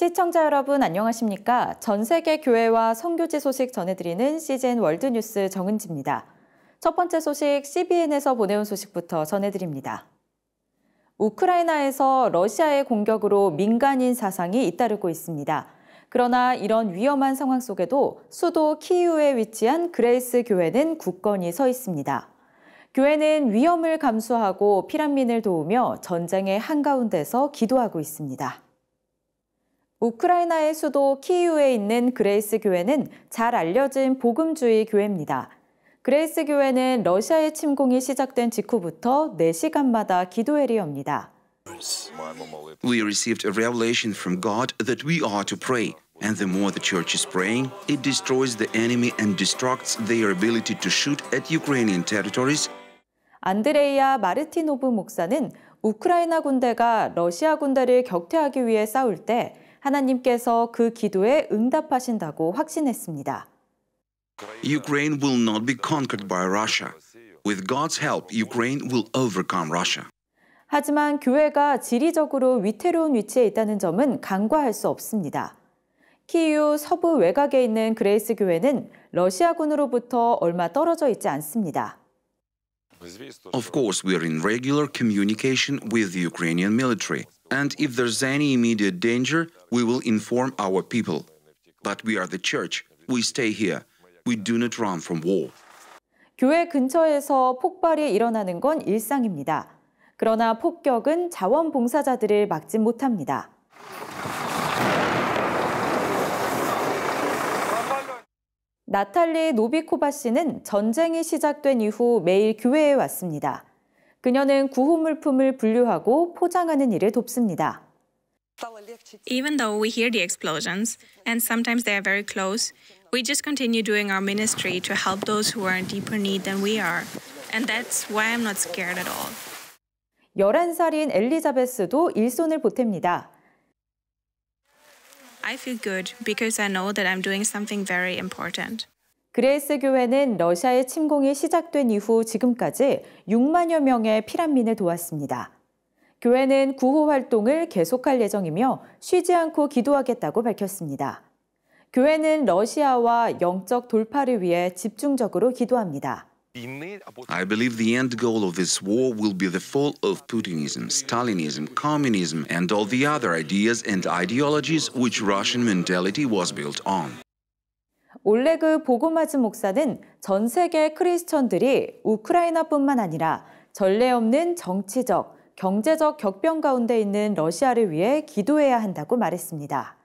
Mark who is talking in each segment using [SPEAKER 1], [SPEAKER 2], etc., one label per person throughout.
[SPEAKER 1] 시청자 여러분 안녕하십니까? 전 세계 교회와 선교지 소식 전해드리는 CGN 월드뉴스 정은지입니다. 첫 번째 소식 CBN에서 보내온 소식부터 전해드립니다. 우크라이나에서 러시아의 공격으로 민간인 사상이 잇따르고 있습니다. 그러나 이런 위험한 상황 속에도 수도 키이우에 위치한 그레이스 교회는 굳건히 서 있습니다. 교회는 위험을 감수하고 피난민을 도우며 전쟁의 한가운데서 기도하고 있습니다. 우크라이나의 수도 키이우에 있는 그레이스 교회는 잘 알려진 복음주의 교회입니다. 그레이스 교회는 러시아의 침공이 시작된 직후부터 4시간마다 기도회를 엽니다.
[SPEAKER 2] We received a revelation from God that we are to pray. And the more the church is praying, it destroys the enemy and destructs their ability to shoot at Ukrainian territories.
[SPEAKER 1] 안드레이아 마르티노브 목사는 우크라이나 군대가 러시아 군대를 격퇴하기 위해 싸울 때 하나님께서 그 기도에 응답하신다고 확신했습니다.
[SPEAKER 2] Ukraine will not be conquered by Russia. With God's help, Ukraine will overcome Russia.
[SPEAKER 1] 하지만 교회가 지리적으로 위태로운 위치에 있다는 점은 간과할 수 없습니다. 키이우 서부 외곽에 있는 그레이스 교회는 러시아군으로부터 얼마 떨어져 있지 않습니다.
[SPEAKER 2] Of course, we are in regular communication with the Ukrainian military. And if there's any immediate danger, we will inform our people. But we are the church. We stay here. We do not run from war.
[SPEAKER 1] 교회 근처에서 폭발이 일어나는 건 일상입니다. 그러나 폭격은 자원봉사자들을 막지 못합니다. 나탈리 노비코바 씨는 전쟁이 시작된 이후 매일 교회에 왔습니다. 그녀는 구호물품을 분류하고 포장하는 일을 돕습니다.
[SPEAKER 3] Even though we hear the explosions, and sometimes they are very close, we just continue doing our ministry to help those who are in deeper need than we are. And that's why I'm not scared at all.
[SPEAKER 1] 11살인 엘리자베스도 일손을 보탭니다.
[SPEAKER 3] I feel good because I know that I'm doing something very important.
[SPEAKER 1] 그레이스 교회는 러시아의 침공이 시작된 이후 지금까지 6만여 명의 피난민을 도왔습니다. 교회는 구호 활동을 계속할 예정이며 쉬지 않고 기도하겠다고 밝혔습니다. 교회는 러시아와 영적 돌파를 위해 집중적으로 기도합니다.
[SPEAKER 2] I believe the end goal of this war will be the fall of Putinism, Stalinism, communism, and all the other ideas and ideologies which Russian mentality was built on.
[SPEAKER 1] 올레그 보고마즈 목사는 전 세계 크리스천들이 우크라이나뿐만 아니라 전례 없는 정치적, 경제적 격변 가운데 있는 러시아를 위해 기도해야 한다고 말했습니다.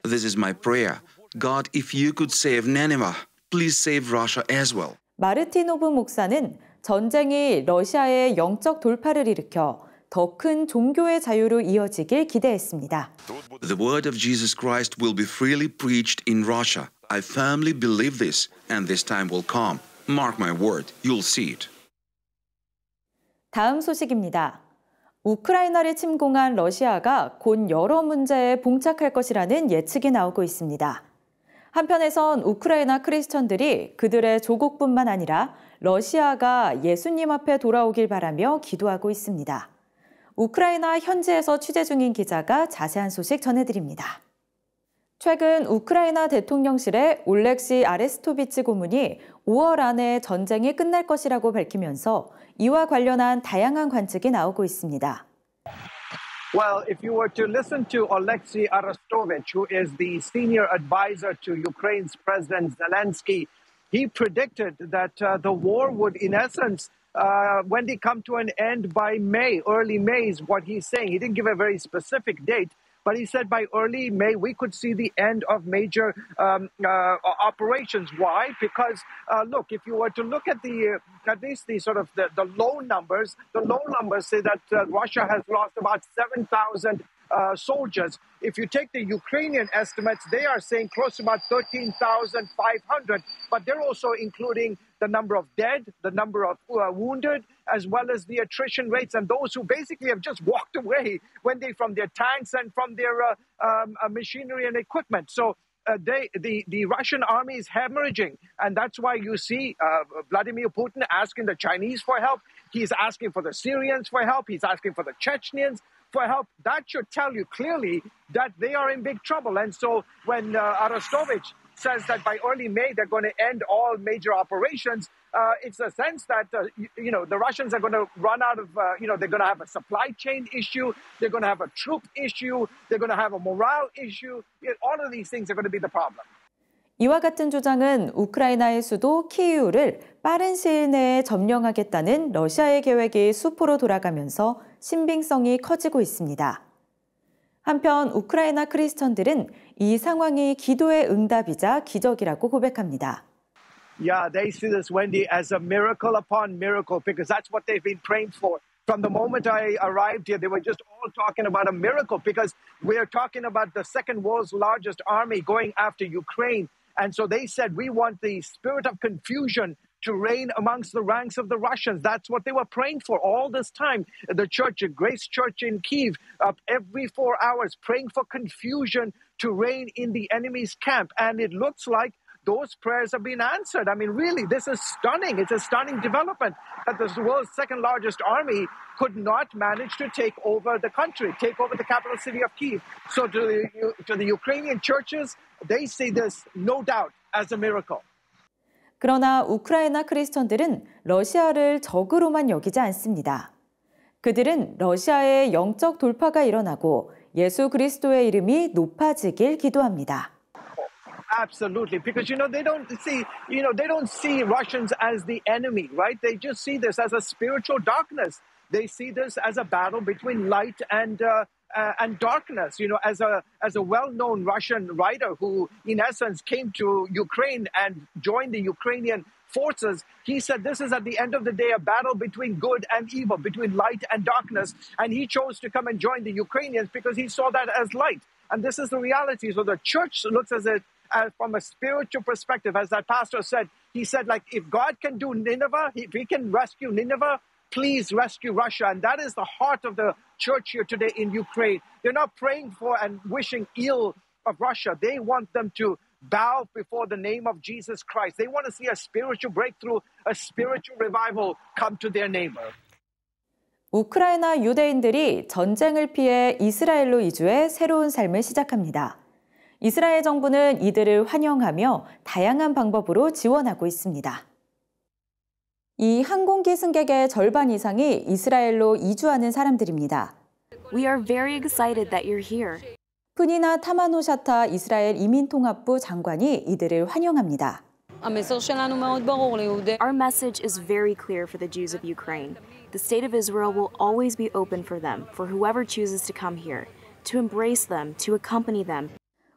[SPEAKER 2] This is my prayer. God, if you could save Nineveh, please save Russia as well.
[SPEAKER 1] 마르티노브 목사는 전쟁이 러시아의 영적 돌파를 일으켜 더 큰 종교의 자유로 이어지길 기대했습니다.
[SPEAKER 2] The word of Jesus Christ will be freely preached in Russia. I firmly believe this, and this time will come. Mark my word, you'll see it.
[SPEAKER 1] 다음 소식입니다. 우크라이나를 침공한 러시아가 곧 여러 문제에 봉착할 것이라는 예측이 나오고 있습니다. 한편에선 우크라이나 크리스천들이 그들의 조국뿐만 아니라 러시아가 예수님 앞에 돌아오길 바라며 기도하고 있습니다. 우크라이나 현지에서 취재 중인 기자가 자세한 소식 전해드립니다. 최근 우크라이나 대통령실의 올렉시 아레스토비치 고문이 5월 안에 전쟁이 끝날 것이라고 밝히면서 이와 관련한 다양한 관측이 나오고 있습니다.
[SPEAKER 4] Well, if you were to listen to Alexei Arestovich, who is the senior advisor to Ukraine's President Zelensky, he predicted that the war would, in essence, when they come to an end by May, early May is what he's saying. He didn't give a very specific date, but he said by early May we could see the end of major operations. Why? Because look, if you were to look at at least the sort of the low numbers say that Russia has lost about 7,000 soldiers. If you take the Ukrainian estimates, they are saying close to about 13,500, but they're also including the number of dead, the number of wounded, as well as the attrition rates, and those who basically have just walked away from their tanks and from their machinery and equipment. So the Russian army is hemorrhaging, and that's why you see Vladimir Putin asking the Chinese for help. He's asking for the Syrians for help. He's asking for the Chechens for help, that should tell you clearly that they are in big trouble. And so when Arestovich says that by early May they're going to end all major operations, it's a sense that, the Russians are going to run out of, they're going to have a supply chain issue, they're going to have a troop issue, they're going to have a morale issue. All of these things are going to be the problem.
[SPEAKER 1] 이와 같은 주장은 우크라이나의 수도 키이우를 빠른 시일 내에 점령하겠다는 러시아의 계획이 수포로 돌아가면서 신빙성이 커지고 있습니다. 한편 우크라이나 크리스천들은 이 상황이 기도의 응답이자 기적이라고 고백합니다.
[SPEAKER 4] Yeah, they see this, Wendy, as a miracle upon miracle, because that's what they've been praying for. From the moment I arrived here, they were just all talking about a miracle, because we're talking about the second world's largest army going after Ukraine. And so they said, we want the spirit of confusion to reign amongst the ranks of the Russians. That's what they were praying for all this time. The church, Grace Church in Kyiv, every 4 hours, praying for confusion to reign in the enemy's camp. And it looks like those prayers have been answered. I mean, really, this is stunning. It's a stunning development that the world's second largest army could not manage to take over the country, take over the capital city of Kyiv. So to the Ukrainian churches, they see this, no doubt, as a miracle.
[SPEAKER 1] 그러나 우크라이나 크리스천들은 러시아를 적으로만 여기지 않습니다. 그들은 러시아의 영적 돌파가 일어나고 예수 그리스도의 이름이 높아지길 기도합니다.
[SPEAKER 4] Absolutely, because they don't see Russians as the enemy, right? They just see this as a spiritual darkness. They see this as a battle between light and darkness. As a well-known Russian writer who, in essence, came to Ukraine and joined the Ukrainian forces, he said this is at the end of the day a battle between good and evil, between light and darkness, and he chose to come and join the Ukrainians because he saw that as light. And this is the reality. So the church looks at it from a spiritual perspective, as that pastor said. He said, if God can do Nineveh, if he can rescue Nineveh, please rescue Russia. And that is the heart of the church here today in Ukraine. They're not praying for and wishing ill of Russia. They want them to bow before the name of Jesus Christ. They want to see a spiritual breakthrough, a spiritual revival come to their neighbor.
[SPEAKER 1] 우크라이나 유대인들이 전쟁을 피해 이스라엘로 이주해 새로운 삶을 시작합니다. 이스라엘 정부는 이들을 환영하며 다양한 방법으로 지원하고 있습니다. 이 항공기 승객의 절반 이상이 이스라엘로 이주하는 사람들입니다.
[SPEAKER 5] We are very excited that you're here.
[SPEAKER 1] 푸니나 타마노샤타 이스라엘 이민통합부 장관이 이들을 환영합니다.
[SPEAKER 5] Our message is very clear for the Jews of Ukraine. The state of Israel will always be open for them, for whoever chooses to come here, to embrace them, to accompany them.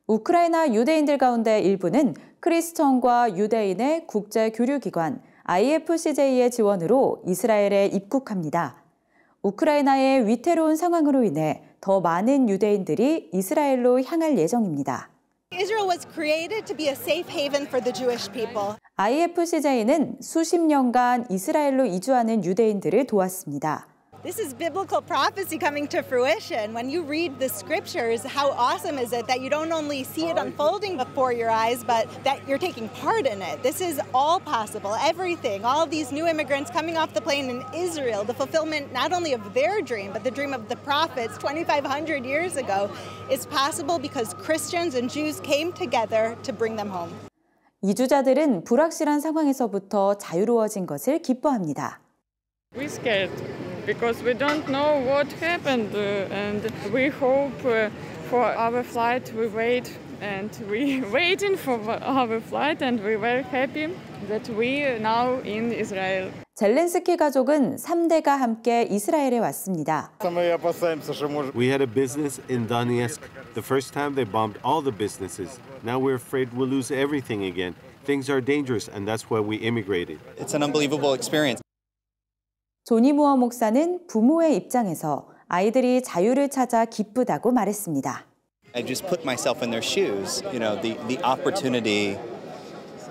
[SPEAKER 1] 우크라이나 유대인들 가운데 일부는 크리스천과 유대인의 국제 교류기관 IFCJ의 지원으로 이스라엘에 입국합니다. 우크라이나의 위태로운 상황으로 인해 더 많은 유대인들이 이스라엘로 향할 예정입니다.
[SPEAKER 6] Israel was created to be a safe haven for the Jewish people.
[SPEAKER 1] IFCJ는 수십 년간 이스라엘로 이주하는 유대인들을 도왔습니다.
[SPEAKER 6] This is biblical prophecy coming to fruition. When you read the scriptures, how awesome is it that you don't only see it unfolding before your eyes, but that you're taking part in it. This is all possible, everything. All of these new immigrants coming off the plane in Israel, the fulfillment not only of their dream, but the dream of the prophets 2,500 years ago is possible because Christians and Jews came together to bring them home.
[SPEAKER 1] 이주자들은 불확실한 상황에서부터 자유로워진 것을 기뻐합니다.
[SPEAKER 7] We're scared. Because we don't know what happened, and we hope for our flight. We wait, and we waiting for our flight, and we're very happy that we are now in Israel.
[SPEAKER 1] 젤렌스키 가족은 3대가 함께 이스라엘에 왔습니다.
[SPEAKER 8] We had a business in Donetsk. The first time they bombed all the businesses. Now we're afraid we'll lose everything again. Things are dangerous, and that's why we immigrated.
[SPEAKER 9] It's an unbelievable experience.
[SPEAKER 1] 조니 무어 목사는 부모의 입장에서 아이들이 자유를 찾아 기쁘다고 말했습니다.
[SPEAKER 9] I just put myself in their shoes, the opportunity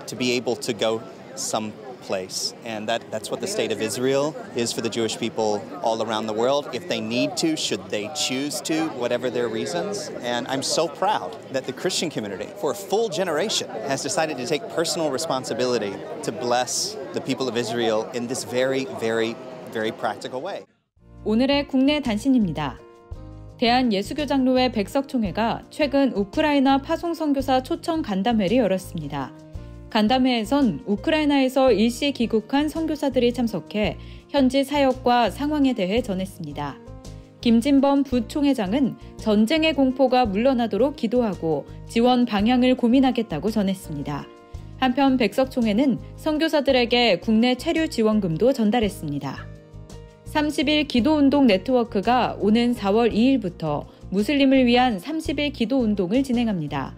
[SPEAKER 9] to be able to go someplace. And that's what the state of Israel is for the Jewish people all around the world. If they need to, should they choose to, whatever their reasons. And I'm so proud that the Christian community, for a full generation, has decided to take personal responsibility to bless the people of Israel in this very, very, very practical way.
[SPEAKER 1] 오늘의 국내 단신입니다. 대한예수교장로회 백석총회가 최근 우크라이나 파송 선교사 초청 간담회를 열었습니다. 간담회에선 우크라이나에서 일시 귀국한 선교사들이 참석해 현지 사역과 상황에 대해 전했습니다. 김진범 부총회장은 전쟁의 공포가 물러나도록 기도하고 지원 방향을 고민하겠다고 전했습니다. 한편 백석총회는 선교사들에게 국내 체류 지원금도 전달했습니다. 30일 기도운동 네트워크가 오는 4월 2일부터 무슬림을 위한 30일 기도운동을 진행합니다.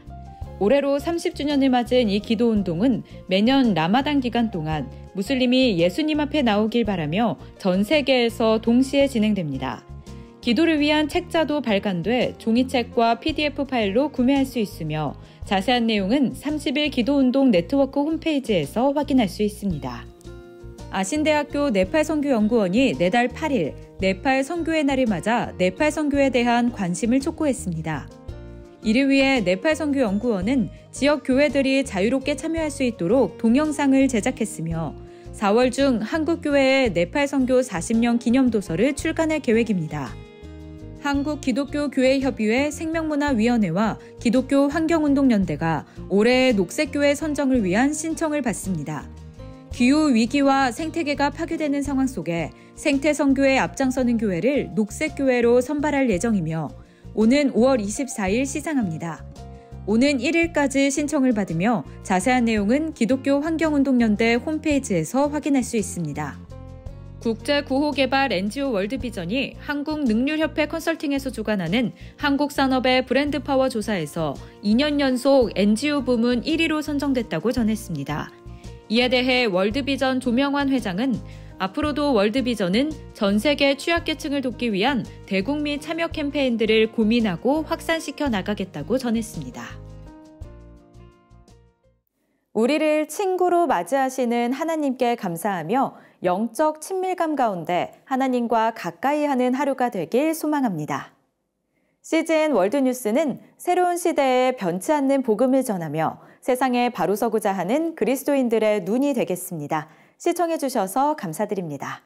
[SPEAKER 1] 올해로 30주년을 맞은 이 기도운동은 매년 라마단 기간 동안 무슬림이 예수님 앞에 나오길 바라며 전 세계에서 동시에 진행됩니다. 기도를 위한 책자도 발간돼 종이책과 PDF 파일로 구매할 수 있으며 자세한 내용은 30일 기도운동 네트워크 홈페이지에서 확인할 수 있습니다. 아신대학교 네팔 선교연구원이 내달 8일 네팔 선교의 날을 맞아 네팔 선교에 대한 관심을 촉구했습니다. 이를 위해 네팔 선교연구원은 지역 교회들이 자유롭게 참여할 수 있도록 동영상을 제작했으며 4월 중 한국교회의 네팔 선교 40년 기념도서를 출간할 계획입니다. 한국기독교교회협의회 생명문화위원회와 기독교환경운동연대가 올해의 녹색교회 선정을 위한 신청을 받습니다. 기후위기와 생태계가 파괴되는 상황 속에 생태선교에 앞장서는 교회를 녹색교회로 선발할 예정이며 오는 5월 24일 시상합니다. 오는 1일까지 신청을 받으며 자세한 내용은 기독교환경운동연대 홈페이지에서 확인할 수 있습니다. 국제구호개발 NGO 월드비전이 한국능률협회 컨설팅에서 주관하는 한국산업의 브랜드파워 조사에서 2년 연속 NGO 부문 1위로 선정됐다고 전했습니다. 이에 대해 월드비전 조명환 회장은 앞으로도 월드비전은 전 세계 취약계층을 돕기 위한 대국민 참여 캠페인들을 고민하고 확산시켜 나가겠다고 전했습니다. 우리를 친구로 맞이하시는 하나님께 감사하며 영적 친밀감 가운데 하나님과 가까이 하는 하루가 되길 소망합니다. CGN 월드뉴스는 새로운 시대에 변치 않는 복음을 전하며 세상에 바로 서고자 하는 그리스도인들의 눈이 되겠습니다. 시청해 주셔서 감사드립니다.